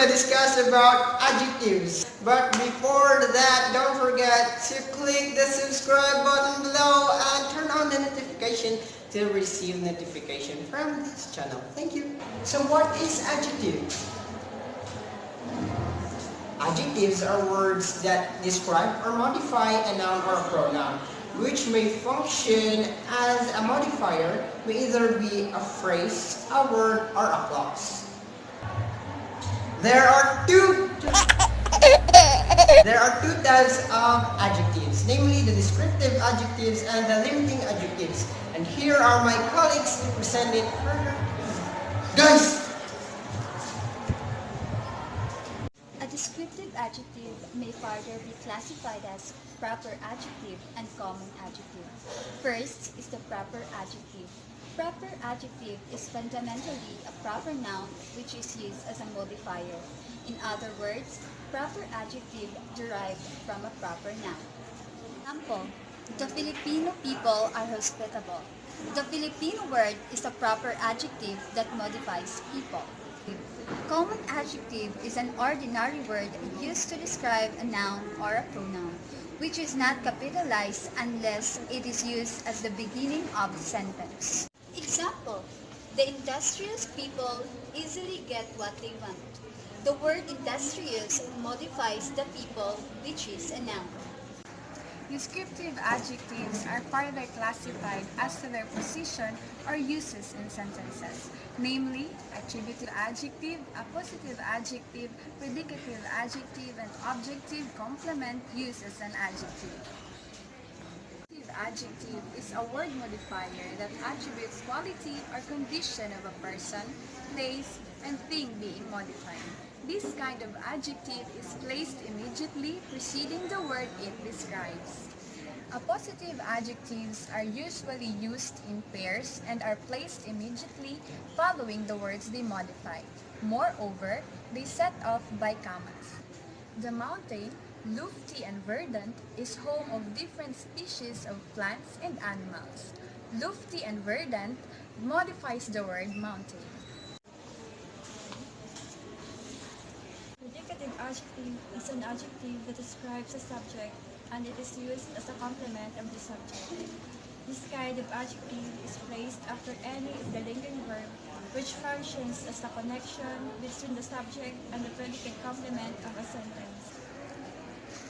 to discuss about adjectives. But before that, don't forget to click the subscribe button below and turn on the notification to receive notification from this channel. Thank you. So what is adjectives? Adjectives are words that describe or modify a noun or a pronoun, which may function as a modifier, may either be a phrase, a word, or a clause. There are two types of adjectives, namely the descriptive adjectives and the limiting adjectives. And here are my colleagues to present it further. Guys! A descriptive adjective may further be classified as proper adjective and common adjective. First is the proper adjective. Proper adjective is fundamentally a proper noun which is used as a modifier. In other words, proper adjective derived from a proper noun. Example, the Filipino people are hospitable. The Filipino word is a proper adjective that modifies people. Common adjective is an ordinary word used to describe a noun or a pronoun, which is not capitalized unless it is used as the beginning of a sentence. Example, the industrious people easily get what they want. The word industrious modifies the people, which is a noun. Descriptive adjectives are further classified as to their position or uses in sentences, namely attributive adjective, appositive adjective, predicative adjective, and objective complement used as an adjective. Adjective is a word modifier that attributes quality or condition of a person, place, and thing being modified. This kind of adjective is placed immediately preceding the word it describes. Appositive adjectives are usually used in pairs and are placed immediately following the words they modify. Moreover, they set off by commas. The mountain, lofty and verdant, is home of different species of plants and animals. Lofty and verdant modifies the word mountain. Predicative adjective is an adjective that describes a subject and it is used as a complement of the subject. This kind of adjective is placed after any of the linking verb, which functions as a connection between the subject and the predicate complement of a sentence.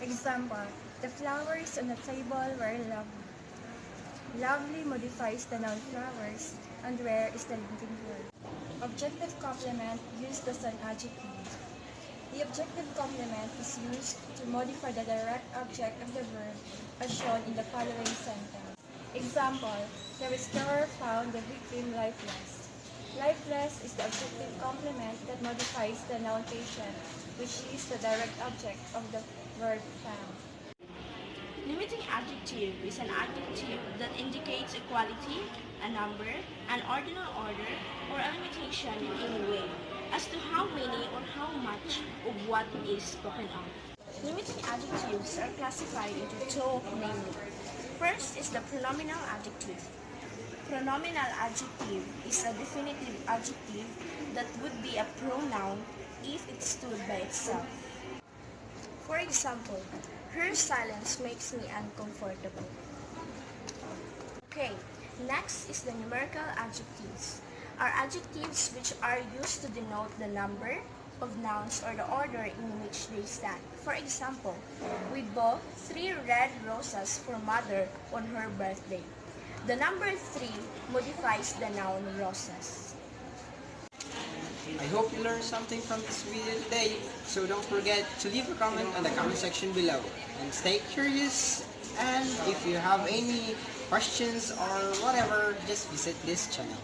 Example, the flowers on the table were lovely. Lovely modifies the noun flowers, and rare is the linking verb. Objective complement used as an adjective. The objective complement is used to modify the direct object of the verb as shown in the following sentence. Example, the restorer found the victim lifeless. Lifeless is the objective complement that modifies the noun patient, which is the direct object of the verb found. Limiting adjective is an adjective that indicates a quality, a number, an ordinal order, or a limitation in any way as to how many or how much of what is spoken of. Limiting adjectives are classified into two namely. First is the pronominal adjective. Pronominal adjective is a definitive adjective that would be a pronoun if it stood by itself. For example, her silence makes me uncomfortable. Okay, next is the numerical adjectives. Are adjectives which are used to denote the number of nouns or the order in which they stand. For example, we bought 3 red roses for mother on her birthday. The number 3 modifies the noun roses. I hope you learned something from this video today, so don't forget to leave a comment on the comment section below. And stay curious, and if you have any questions or whatever, just visit this channel.